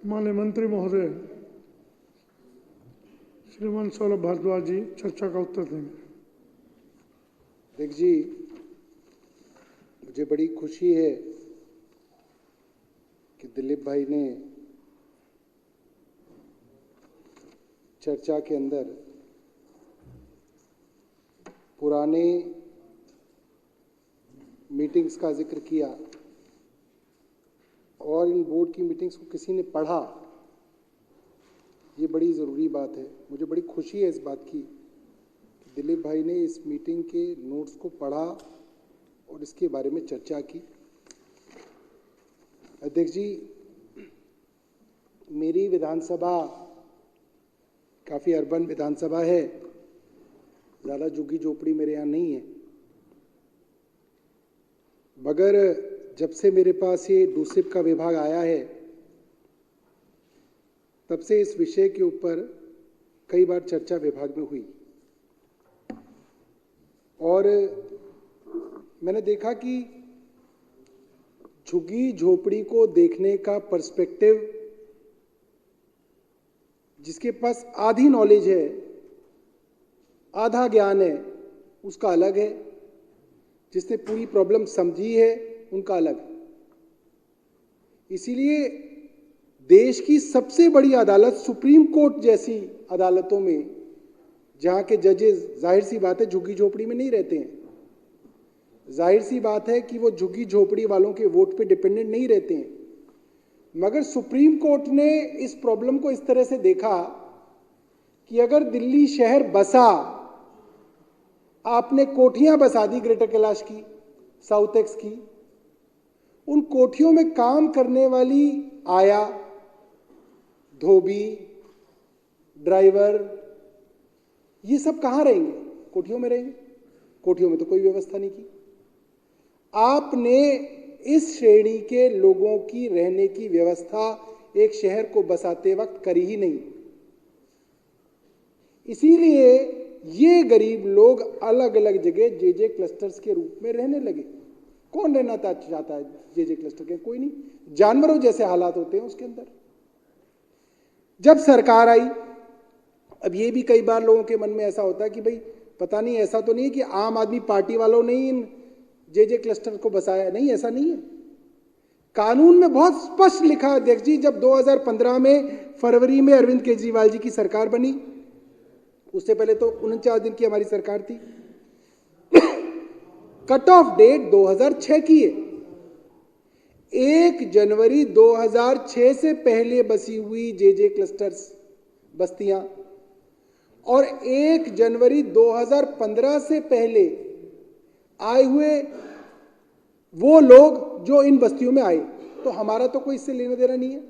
माननीय मंत्री महोदय श्रीमान सौरभ भारद्वाज जी चर्चा का उत्तर देंगे। देख जी, मुझे बड़ी खुशी है कि दिलीप भाई ने चर्चा के अंदर पुराने मीटिंग्स का जिक्र किया और इन बोर्ड की मीटिंग्स को किसी ने पढ़ा। ये बड़ी ज़रूरी बात है। मुझे बड़ी खुशी है इस बात की कि दिलीप भाई ने इस मीटिंग के नोट्स को पढ़ा और इसके बारे में चर्चा की। अध्यक्ष जी, मेरी विधानसभा काफ़ी अर्बन विधानसभा है, ज़्यादा झुग्गी झोपड़ी मेरे यहाँ नहीं है, मगर जब से मेरे पास ये डूसिप का विभाग आया है तब से इस विषय के ऊपर कई बार चर्चा विभाग में हुई और मैंने देखा कि झुग्गी झोपड़ी को देखने का पर्सपेक्टिव जिसके पास आधी नॉलेज है, आधा ज्ञान है, उसका अलग है। जिसने पूरी प्रॉब्लम समझी है उनका अलग है। इसीलिए देश की सबसे बड़ी अदालत सुप्रीम कोर्ट जैसी अदालतों में जहां के जजेस जाहिर सी बात है झुग्गी झोपड़ी में नहीं रहते हैं, जाहिर सी बात है कि वो झुग्गी झोपड़ी वालों के वोट पे डिपेंडेंट नहीं रहते हैं, मगर सुप्रीम कोर्ट ने इस प्रॉब्लम को इस तरह से देखा कि अगर दिल्ली शहर बसा, आपने कोठियां बसा दी ग्रेटर कैलाश की, साउथ एक्स की, उन कोठियों में काम करने वाली आया, धोबी, ड्राइवर, ये सब कहां रहेंगे? कोठियों में रहेंगे। कोठियों में तो कोई व्यवस्था नहीं की। आपने इस श्रेणी के लोगों की रहने की व्यवस्था एक शहर को बसाते वक्त करी ही नहीं। इसीलिए ये गरीब लोग अलग अलग जगह जेजे क्लस्टर्स के रूप में रहने लगे। कौन रहना चाहता है जेजे क्लस्टर के? कोई नहीं। जानवरों जैसे हालात होते हैं उसके अंदर। जब सरकार आई, अब ये भी कई बार लोगों के मन में ऐसा होता है कि भाई पता नहीं, ऐसा तो नहीं है कि आम आदमी पार्टी वालों ने इन जेजे क्लस्टर को बसाया। नहीं, ऐसा नहीं है। कानून में बहुत स्पष्ट लिखा है अध्यक्ष जी, जब 2015 में फरवरी में अरविंद केजरीवाल जी की सरकार बनी, उससे पहले तो 49 दिन की हमारी सरकार थी, कट ऑफ डेट 2006 की है। 1 जनवरी 2006 से पहले बसी हुई जेजे क्लस्टर्स बस्तियां और 1 जनवरी 2015 से पहले आए हुए वो लोग जो इन बस्तियों में आए, तो हमारा तो कोई इससे लेना देना नहीं है।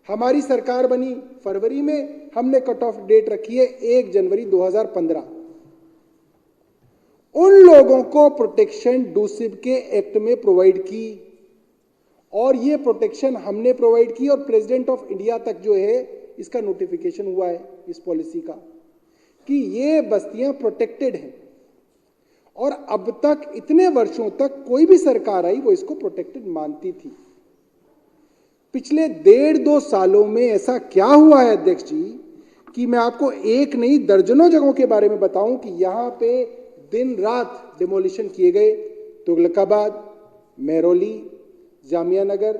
हमारी सरकार बनी फरवरी में, हमने कट ऑफ डेट रखी है 1 जनवरी 2015। उन लोगों को प्रोटेक्शन डूसिप के एक्ट में प्रोवाइड की और ये प्रोटेक्शन हमने प्रोवाइड की और प्रेसिडेंट ऑफ इंडिया तक जो है इसका नोटिफिकेशन हुआ है इस पॉलिसी का कि ये बस्तियां प्रोटेक्टेड हैं। और अब तक इतने वर्षों तक कोई भी सरकार आई वो इसको प्रोटेक्टेड मानती थी। पिछले 1.5-2 सालों में ऐसा क्या हुआ है अध्यक्ष जी कि मैं आपको एक नहीं दर्जनों जगहों के बारे में बताऊं कि यहां पे दिन रात डिमोलिशन किए गए। तुगलकाबाद, मेहरौली, जामिया नगर,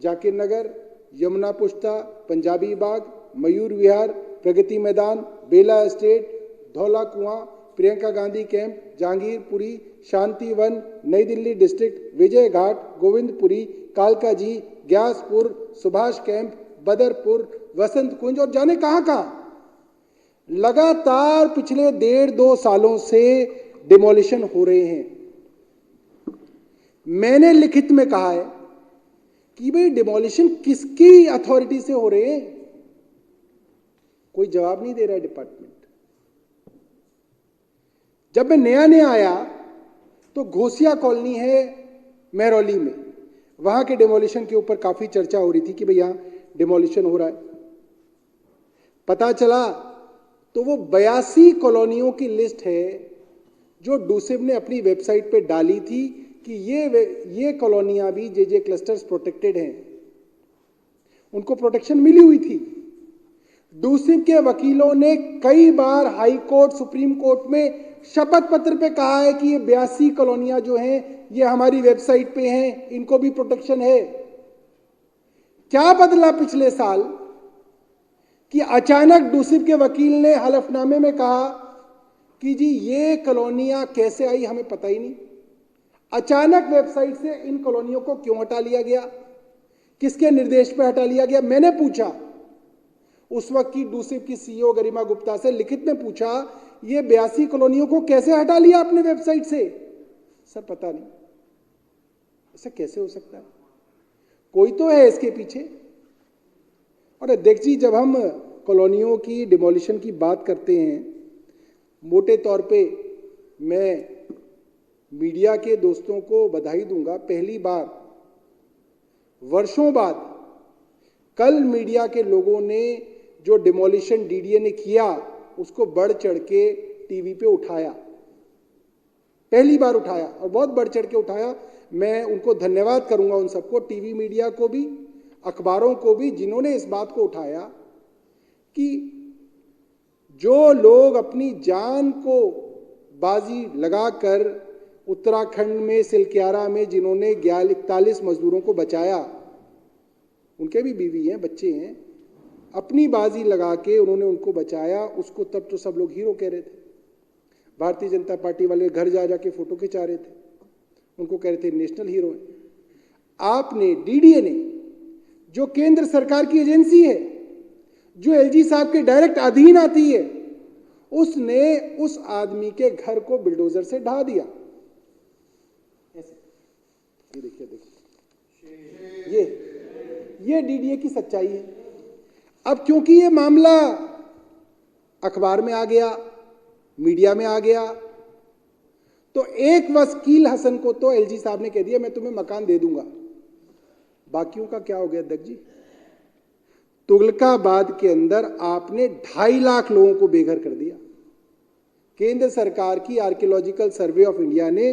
जाकिर नगर, यमुना पुश्ता, पंजाबी बाग, मयूर विहार, प्रगति मैदान, बेला एस्टेट, धौला कुआं, प्रियंका गांधी कैंप, जहांगीरपुरी, शांतिवन, नई दिल्ली डिस्ट्रिक्ट, विजय घाट, गोविंदपुरी, कालकाजी, ग्यासपुर, सुभाष कैंप, बदरपुर, वसंत कुंज और जाने कहां कहां लगातार पिछले 1.5-2 सालों से डिमोलिशन हो रहे हैं। मैंने लिखित में कहा है कि भाई डिमोलिशन किसकी अथॉरिटी से हो रहे हैं? कोई जवाब नहीं दे रहा है डिपार्टमेंट। जब मैं नया आया तो घोसिया कॉलोनी है मेहरौली में, वहां के डिमोलिशन के ऊपर काफी चर्चा हो रही थी कि भाई यहां डिमोलिशन हो रहा है। पता चला तो वो 82 कॉलोनियों की लिस्ट है जो डूसिब ने अपनी वेबसाइट पे डाली थी कि ये कॉलोनियां भी जेजे क्लस्टर्स प्रोटेक्टेड हैं। उनको प्रोटेक्शन मिली हुई थी। डूसिब के वकीलों ने कई बार हाई कोर्ट, सुप्रीम कोर्ट में शपथ पत्र पे कहा है कि ये 82 कॉलोनियां जो हैं ये हमारी वेबसाइट पे हैं, इनको भी प्रोटेक्शन है। क्या बदला पिछले साल कि अचानक डूसिब के वकील ने हलफनामे में कहा कि जी ये कॉलोनियां कैसे आई हमें पता ही नहीं, अचानक वेबसाइट से इन कॉलोनियों को क्यों हटा लिया गया, किसके निर्देश पर हटा लिया गया। मैंने पूछा उस वक्त की डूसिब की सीईओ गरिमा गुप्ता से, लिखित में पूछा ये 82 कॉलोनियों को कैसे हटा लिया अपने वेबसाइट से। सर पता नहीं, ऐसा कैसे हो सकता है, कोई तो है इसके पीछे। और अध्यक्ष जी, जब हम कॉलोनियों की डिमोलिशन की बात करते हैं, मोटे तौर पे मैं मीडिया के दोस्तों को बधाई दूंगा। पहली बार वर्षों बाद कल मीडिया के लोगों ने जो डिमोलिशन डीडीए ने किया उसको बढ़ चढ़ के टीवी पे उठाया, पहली बार उठाया और बहुत बढ़ चढ़ के उठाया। मैं उनको धन्यवाद करूंगा, उन सबको, टीवी मीडिया को भी, अखबारों को भी, जिन्होंने इस बात को उठाया कि जो लोग अपनी जान को बाजी लगाकर उत्तराखंड में सिलक्यारा में जिन्होंने 41 मजदूरों को बचाया, उनके भी बीवी हैं, बच्चे हैं, अपनी बाजी लगा के उन्होंने उनको बचाया, उसको तब तो सब लोग हीरो कह रहे थे। भारतीय जनता पार्टी वाले घर जा जाके फोटो खिंचा रहे थे, उनको कह रहे थे नेशनल हीरो है। आपने, डीडीए ने, जो केंद्र सरकार की एजेंसी है, जो एलजी साहब के डायरेक्ट अधीन आती है, उसने उस आदमी के घर को बिल्डोजर से ढा दिया। ऐसे ये देखिए, ये डीडीए की सच्चाई है। अब क्योंकि ये मामला अखबार में आ गया, मीडिया में आ गया, तो एक वकील हसन को तो एलजी साहब ने कह दिया मैं तुम्हें मकान दे दूंगा। बाकियों का क्या हो गया अध्यक्ष जी? तुगलकाबाद के अंदर आपने 2.5 लाख लोगों को बेघर कर दिया। केंद्र सरकार की आर्कियोलॉजिकल सर्वे ऑफ इंडिया ने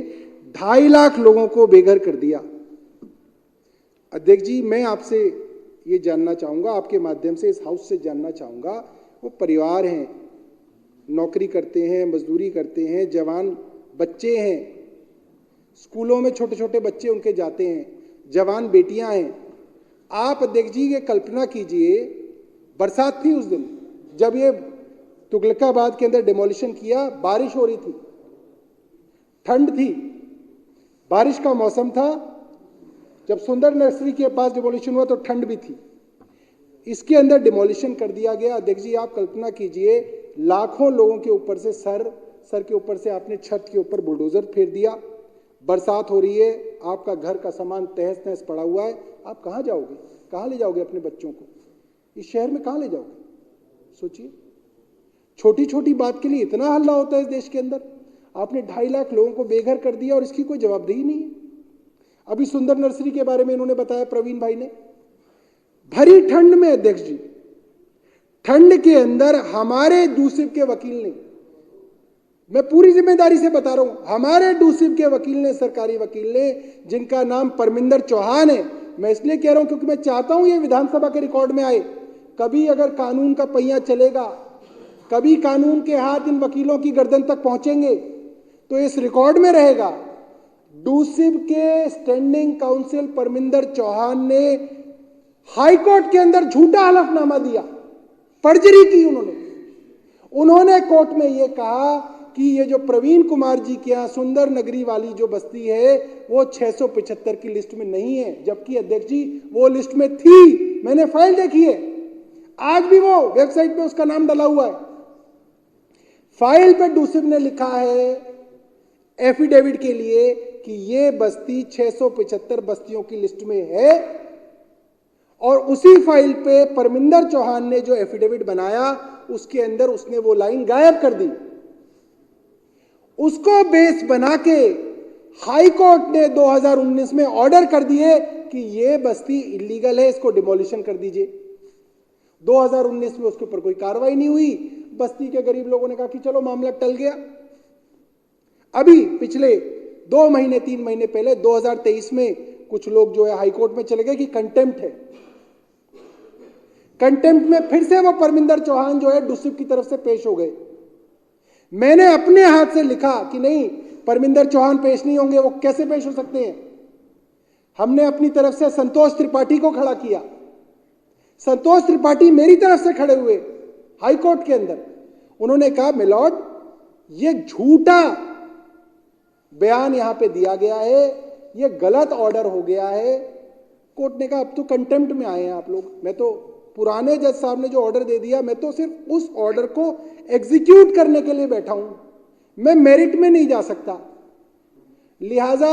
2.5 लाख लोगों को बेघर कर दिया। अध्यक्ष जी, मैं आपसे ये जानना चाहूंगा, आपके माध्यम से इस हाउस से जानना चाहूंगा, वो परिवार हैं, नौकरी करते हैं, मजदूरी करते हैं, जवान बच्चे हैं, स्कूलों में छोटे छोटे बच्चे उनके जाते हैं, जवान बेटियां हैं। आप अध्यक्ष जी ये कल्पना कीजिए, बरसात थी उस दिन जब ये तुगलकाबाद के अंदर डिमोलिशन किया, बारिश हो रही थी, ठंड थी, बारिश का मौसम था। जब सुंदर नर्सरी के पास डिमोलिशन हुआ तो ठंड भी थी, इसके अंदर डिमोलिशन कर दिया गया। अध्यक्ष जी आप कल्पना कीजिए, लाखों लोगों के ऊपर से सर के ऊपर से आपने छत के ऊपर बुलडोजर फेर दिया, बरसात हो रही है, आपका घर का सामान तहस नहस पड़ा हुआ है, आप कहाँ जाओगे, कहाँ ले जाओगे अपने बच्चों को, इस शहर में कहाँ ले जाओगे? सोचिए, छोटी छोटी बात के लिए इतना हल्ला होता है इस देश के अंदर। आपने 2.5 लाख लोगों को बेघर कर दिया और इसकी कोई जवाबदेही नहीं है। अभी सुंदर नर्सरी के बारे में इन्होंने बताया प्रवीण भाई ने, भरी ठंड में अध्यक्ष जी, ठंड के अंदर हमारे डूसिब के वकील ने, मैं पूरी जिम्मेदारी से बता रहा हूं, हमारे डूसिब के वकील ने, सरकारी वकील ने, जिनका नाम परमिंदर चौहान है, मैं इसलिए कह रहा हूं क्योंकि मैं चाहता हूं ये विधानसभा के रिकॉर्ड में आए। कभी अगर कानून का पहिया चलेगा, कभी कानून के हाथ इन वकीलों की गर्दन तक पहुंचेंगे तो इस रिकॉर्ड में रहेगा। डूसिब के स्टैंडिंग काउंसिल परमिंदर चौहान ने हाई कोर्ट के अंदर झूठा हलफनामा दिया, फर्जरी की उन्होंने कोर्ट में यह कहा कि ये जो प्रवीण कुमार जी के यहाँ सुंदर नगरी वाली जो बस्ती है वो 675 की लिस्ट में नहीं है, जबकि अध्यक्ष जी वो लिस्ट में थी। मैंने फाइल देखी है, आज भी वो वेबसाइट पे उसका नाम डला हुआ है। फाइल पे डूसिब ने लिखा है एफिडेविट के लिए कि ये बस्ती 675 बस्तियों की लिस्ट में है, और उसी फाइल पे परमिंदर चौहान ने जो एफिडेविट बनाया उसके अंदर उसने वो लाइन गायब कर दी। उसको बेस बना के हाई कोर्ट ने 2019 में ऑर्डर कर दिए कि ये बस्ती इलीगल है, इसको डिमोलिशन कर दीजिए। 2019 में उसके ऊपर कोई कार्रवाई नहीं हुई, बस्ती के गरीब लोगों ने कहा कि चलो मामला टल गया। अभी पिछले 2 महीने 3 महीने पहले 2023 में कुछ लोग जो है हाई कोर्ट में चले गए कि कंटेम्प्ट है, कंटेम्प्ट में फिर से वो परमिंदर चौहान जो है डूसिब की तरफ से पेश हो गए। मैंने अपने हाथ से लिखा कि नहीं, परमिंदर चौहान पेश नहीं होंगे, वो कैसे पेश हो सकते हैं। हमने अपनी तरफ से संतोष त्रिपाठी को खड़ा किया। संतोष त्रिपाठी मेरी तरफ से खड़े हुए हाई कोर्ट के अंदर। उन्होंने कहा मिलॉर्ड, ये झूठा बयान यहां पे दिया गया है, ये गलत ऑर्डर हो गया है। कोर्ट ने कहा अब तो कंटेम्प्ट में आए हैं आप लोग, मैं तो पुराने जज साहब ने जो ऑर्डर दे दिया, मैं तो सिर्फ उस ऑर्डर को एग्जीक्यूट करने के लिए बैठा हूं, मैं मेरिट में नहीं जा सकता। लिहाजा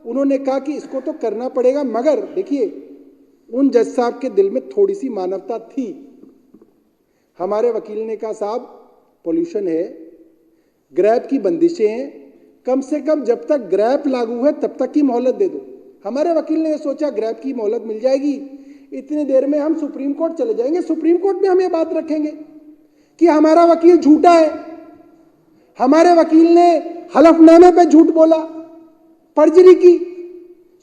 उन्होंने कहा कि इसको तो करना पड़ेगा, मगर देखिए उन जज साहब के दिल में थोड़ी सी मानवता थी। हमारे वकील ने कहा साहब पोल्यूशन है, ग्रैब की बंदिशें हैं, कम से कम जब तक ग्रैब लागू है तब तक की मोहलत दे दो। हमारे वकील ने सोचा ग्रैब की मोहलत मिल जाएगी, इतनी देर में हम सुप्रीम कोर्ट चले जाएंगे, सुप्रीम कोर्ट में हम ये बात रखेंगे कि हमारा वकील झूठा है, हमारे वकील ने हलफनामे पे झूठ बोला, फर्जरी की।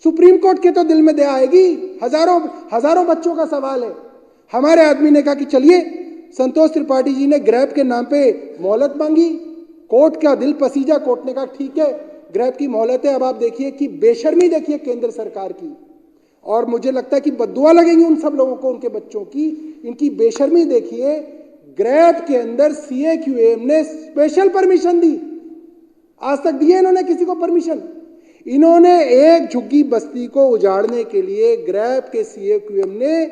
सुप्रीम कोर्ट के तो दिल में दया आएगी, हजारों बच्चों का सवाल है। हमारे आदमी ने कहा कि चलिए, संतोष त्रिपाठी जी ने ग्रैब के नाम पे मोहलत मांगी, कोर्ट का दिल पसीजा, कोर्ट ने कहा ठीक है ग्रैब की मोहलत है। अब आप देखिए कि बेशर्मी देखिए केंद्र सरकार की, और मुझे लगता है कि बद्दुआ लगेंगी उन सब लोगों को, उनके बच्चों की। इनकी बेशर्मी देखिए, ग्रैब के अंदर CAQM ने स्पेशल परमिशन दी, आज तक दिए इन्होंने किसी को परमिशन। इन्होंने एक झुग्गी बस्ती को उजाड़ने के लिए ग्रैब के CAQM ने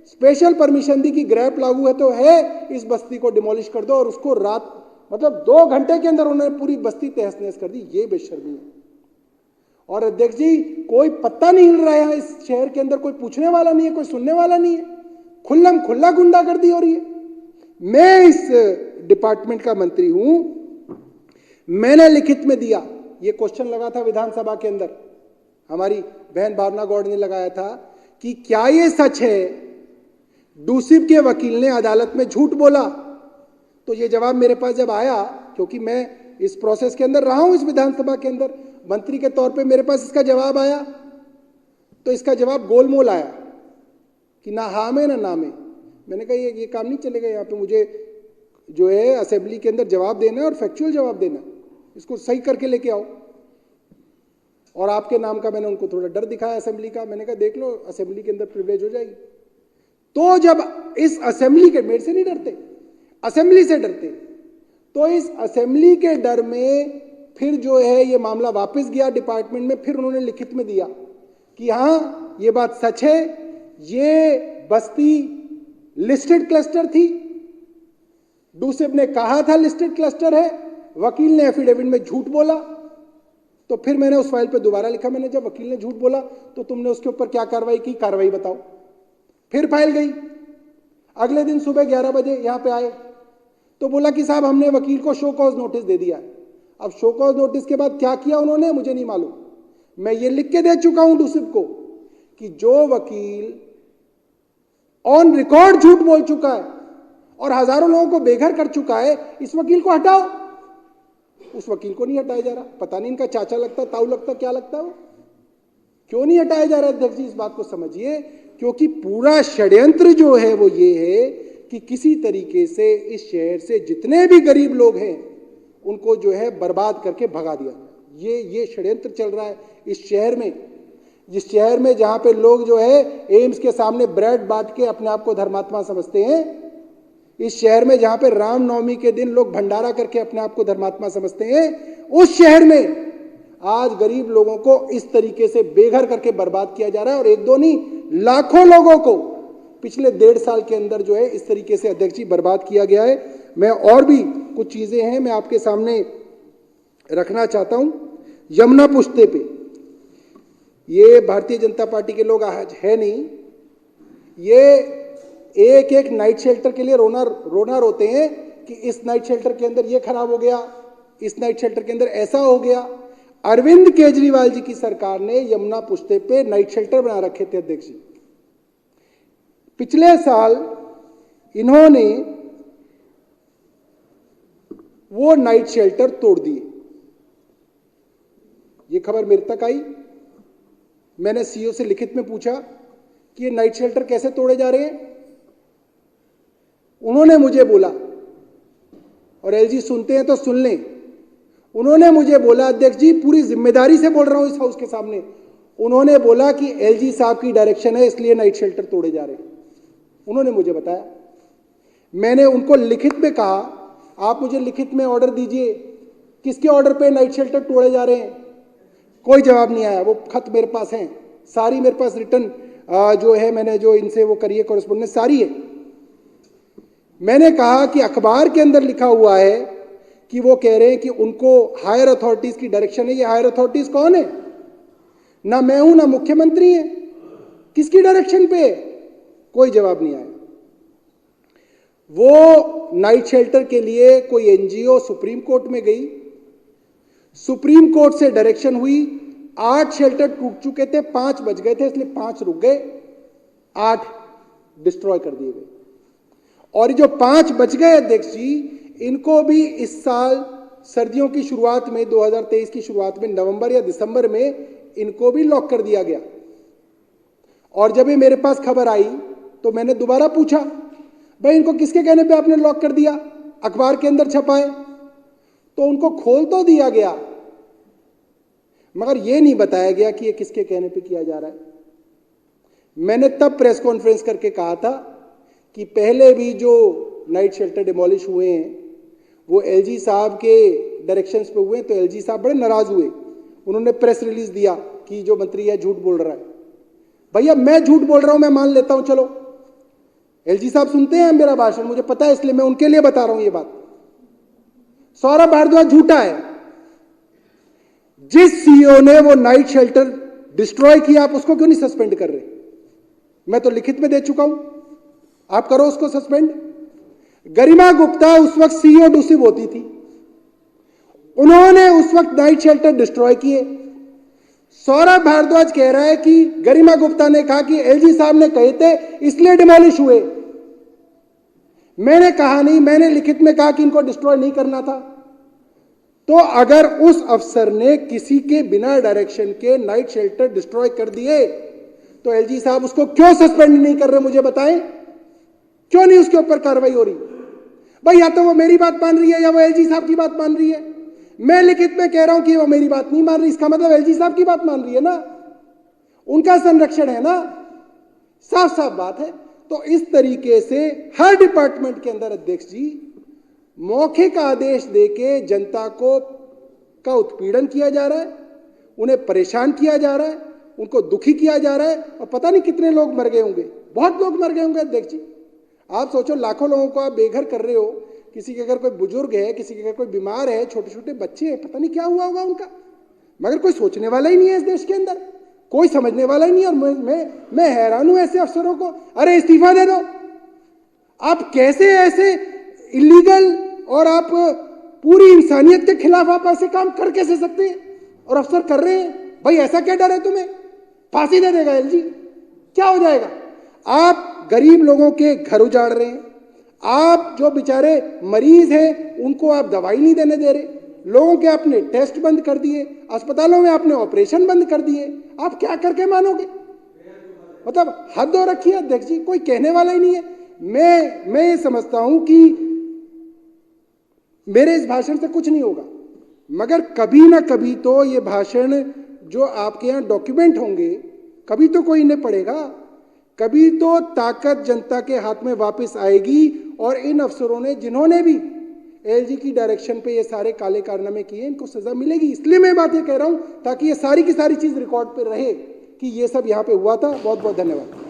स्पेशल परमिशन दी कि ग्रैब लागू है तो है, इस बस्ती को डिमोलिश कर दो, और उसको रात मतलब 2 घंटे के अंदर उन्होंने पूरी बस्ती तहस नहस कर दी। ये बेशर्मी है। और अध्यक्ष जी, कोई पत्ता नहीं हिल रहा है इस शहर के अंदर, कोई पूछने वाला नहीं है, कोई सुनने वाला नहीं है, खुल्लम खुल्ला गुंडागर्दी हो रही है। मैं इस डिपार्टमेंट का मंत्री हूं, मैंने लिखित में दिया, ये क्वेश्चन लगा था विधानसभा के अंदर, हमारी बहन भावना गौड़ ने लगाया था कि क्या ये सच है डूसिब के वकील ने अदालत में झूठ बोला। तो ये जवाब मेरे पास जब आया, क्योंकि मैं इस प्रोसेस के अंदर रहा हूं, इस विधानसभा के अंदर मंत्री के तौर पे मेरे पास इसका जवाब आया, तो इसका जवाब गोलमोल आया कि ना हाँ में ना ना में। मैंने कहा ये काम नहीं चलेगा, यहाँ पे मुझे जो है असेंबली के अंदर जवाब देना है और फैक्चुअल जवाब देना है, इसको सही करके लेके आओ। और आपके नाम का मैंने उनको थोड़ा डर दिखाया असेंबली का, मैंने कहा देख लो असेंबली के अंदर प्रिविलेज हो जाएगी। तो जब इस असेंबली के, मेरे से नहीं डरते, असेंबली से डरते, तो इस असेंबली के डर में फिर जो है ये मामला वापस गया डिपार्टमेंट में। फिर उन्होंने लिखित में दिया कि हाँ ये बात सच है, ये बस्ती लिस्टेड क्लस्टर थी, डूसिब ने कहा था लिस्टेड क्लस्टर है, वकील ने एफिडेविट में झूठ बोला। तो फिर मैंने उस फाइल पे दोबारा लिखा, मैंने जब वकील ने झूठ बोला तो तुमने उसके ऊपर क्या कार्रवाई की, कार्रवाई बताओ। फिर फाइल गई, अगले दिन सुबह 11 बजे यहां पे आए तो बोला कि साहब हमने वकील को शो कॉज नोटिस दे दिया है। अब शो कॉज नोटिस के बाद क्या किया उन्होंने मुझे नहीं मालूम, मैं ये लिख के दे चुका हूं डूसिब को कि जो वकील ऑन रिकॉर्ड झूठ बोल चुका है और हजारों लोगों को बेघर कर चुका है, इस वकील को हटाओ। उस वकील को नहीं हटाया जा रहा, पता नहीं इनका चाचा लगता, ताऊ लगता, क्या लगता है वो, क्यों नहीं हटाया जा रहा है। अध्यक्ष जी इस बात को समझिए, क्योंकि पूरा षड्यंत्र जो है वो ये है कि किसी तरीके से इस शहर से जितने भी गरीब लोग हैं उनको जो है बर्बाद करके भगा दिया। ये षड्यंत्र चल रहा है इस शहर में, जिस शहर में जहां पे लोग जो है एम्स के सामने ब्रेड बांट के अपने आप को धर्मात्मा समझते हैं, इस शहर में जहां पे रामनवमी के दिन लोग भंडारा करके अपने आप को धर्मात्मा समझते हैं, उस शहर में आज गरीब लोगों को इस तरीके से बेघर करके बर्बाद किया जा रहा है। और एक दो नहीं, लाखों लोगों को पिछले 1.5 साल के अंदर जो है इस तरीके से अध्यक्ष जी बर्बाद किया गया है। मैं और भी कुछ चीजें हैं मैं आपके सामने रखना चाहता हूं। यमुना पुश्ते पे ये भारतीय जनता पार्टी के लोग आज है नहीं, ये एक एक नाइट शेल्टर के लिए रोना रोते हैं कि इस नाइट शेल्टर के अंदर ये खराब हो गया, इस नाइट शेल्टर के अंदर ऐसा हो गया। अरविंद केजरीवाल जी की सरकार ने यमुना पुश्ते पे नाइट शेल्टर बना रखे थे अध्यक्ष जी। पिछले साल इन्होंने वो नाइट शेल्टर तोड़ दिए, ये खबर मेरे तक आई। मैंने सीओ से लिखित में पूछा कि ये नाइट शेल्टर कैसे तोड़े जा रहे हैं, उन्होंने मुझे बोला, और एलजी सुनते हैं तो सुन लें, उन्होंने मुझे बोला, अध्यक्ष जी पूरी जिम्मेदारी से बोल रहा हूं इस हाउस के सामने, उन्होंने बोला कि एलजी साहब की डायरेक्शन है इसलिए नाइट शेल्टर तोड़े जा रहे हैं। उन्होंने मुझे बताया। मैंने उनको लिखित में कहा, आप मुझे लिखित में ऑर्डर दीजिए किसके ऑर्डर पे नाइट शेल्टर तोड़े जा रहे हैं। कोई जवाब नहीं आया। वो खत मेरे पास हैं, सारी मेरे पास रिटर्न जो है, मैंने जो इनसे वो करी है कॉरेस्पॉन्डेंस सारी है। मैंने कहा कि अखबार के अंदर लिखा हुआ है कि वो कह रहे हैं कि उनको हायर अथॉरिटीज की डायरेक्शन है। ये हायर अथॉरिटीज कौन है? ना मैं हूं ना मुख्यमंत्री है। किसकी डायरेक्शन पे? कोई जवाब नहीं आया। वो नाइट शेल्टर के लिए कोई एनजीओ सुप्रीम कोर्ट में गई, सुप्रीम कोर्ट से डायरेक्शन हुई, 8 शेल्टर टूट चुके थे, 5 बच गए थे, इसलिए 5 रुक गए, 8 डिस्ट्रॉय कर दिए गए। और जो 5 बच गए अध्यक्ष जी, इनको भी इस साल सर्दियों की शुरुआत में, 2023 की शुरुआत में, नवंबर या दिसंबर में इनको भी लॉक कर दिया गया। और जब ये मेरे पास खबर आई तो मैंने दोबारा पूछा, भाई इनको किसके कहने पे आपने लॉक कर दिया? अखबार के अंदर छपा है। तो उनको खोल तो दिया गया, मगर यह नहीं बताया गया कि ये किसके कहने पे किया जा रहा है। मैंने तब प्रेस कॉन्फ्रेंस करके कहा था कि पहले भी जो नाइट शेल्टर डिमोलिश हुए हैं वो एलजी साहब के डायरेक्शंस पे हुए, तो एलजी साहब बड़े नाराज हुए। उन्होंने प्रेस रिलीज दिया कि जो मंत्री है झूठ बोल रहा है। भैया मैं झूठ बोल रहा हूं, मैं मान लेता हूं, चलो एलजी साहब सुनते हैं मेरा भाषण, मुझे पता है, इसलिए मैं उनके लिए बता रहा हूं ये बात। सौरभ भारद्वाज झूठा है। जिस सीईओ ने वो नाइट शेल्टर डिस्ट्रॉय किया, आप उसको क्यों नहीं सस्पेंड कर रहे? मैं तो लिखित में दे चुका हूं, आप करो उसको सस्पेंड। गरिमा गुप्ता उस वक्त सीईओ डूसिब होती थी, उन्होंने उस वक्त नाइट शेल्टर डिस्ट्रॉय किए। सौरभ भारद्वाज कह रहा है कि गरिमा गुप्ता ने कहा कि एलजी साहब ने कहे थे इसलिए डिमोलिश हुए। मैंने कहा नहीं, मैंने लिखित में कहा कि इनको डिस्ट्रॉय नहीं करना था। तो अगर उस अफसर ने किसी के बिना डायरेक्शन के नाइट शेल्टर डिस्ट्रॉय कर दिए तो एलजी साहब उसको क्यों सस्पेंड नहीं कर रहे? मुझे बताएं, क्यों नहीं उसके ऊपर कार्रवाई हो रही? भाई या तो वो मेरी बात मान रही है या वो एलजी साहब की बात मान रही है। मैं लिखित में कह रहा हूं कि वो मेरी बात नहीं मान रही, इसका मतलब एलजी साहब की बात मान रही है ना, उनका संरक्षण है ना, साफ साफ बात है। तो इस तरीके से हर डिपार्टमेंट के अंदर अध्यक्ष जी मौखिक आदेश देके जनता को का उत्पीड़न किया जा रहा है, उन्हें परेशान किया जा रहा है, उनको दुखी किया जा रहा है। और पता नहीं कितने लोग मर गए होंगे, बहुत लोग मर गए होंगे अध्यक्ष जी। आप सोचो, लाखों लोगों को आप बेघर कर रहे हो। किसी के अगर कोई बुजुर्ग है, किसी के अगर कोई बीमार है, छोटे छोटे बच्चे हैं, पता नहीं क्या हुआ होगा उनका, मगर कोई सोचने वाला ही नहीं है इस देश के अंदर, कोई समझने वाला ही नहीं है। और मैं हैरान हूं ऐसे अफसरों को। अरे इस्तीफा दे दो। आप कैसे ऐसे इलीगल और आप पूरी इंसानियत के खिलाफ आप ऐसे काम कर कैसे सकते हैं? और अफसर कर रहे हैं। भाई ऐसा क्या डर है तुम्हें? फांसी दे देगा एलजी, क्या हो जाएगा? आप गरीब लोगों के घर उजाड़ रहे हैं, आप जो बेचारे मरीज हैं उनको आप दवाई नहीं देने दे रहे, लोगों के आपने टेस्ट बंद कर दिए, अस्पतालों में आपने ऑपरेशन बंद कर दिए। आप क्या करके मानोगे? मतलब हद हो रखी है अध्यक्ष जी, कोई कहने वाला ही नहीं है। मैं ये समझता हूं कि मेरे इस भाषण से कुछ नहीं होगा, मगर कभी ना कभी तो ये भाषण जो आपके यहां डॉक्यूमेंट होंगे, कभी तो कोई इन्हें पढ़ेगा, कभी तो ताकत जनता के हाथ में वापस आएगी। और इन अफसरों ने, जिन्होंने भी एलजी की डायरेक्शन पे ये सारे काले कारनामे किए, इनको सजा मिलेगी। इसलिए मैं बात ये कह रहा हूं ताकि ये सारी की सारी चीज रिकॉर्ड पे रहे कि ये सब यहां पे हुआ था। बहुत बहुत धन्यवाद।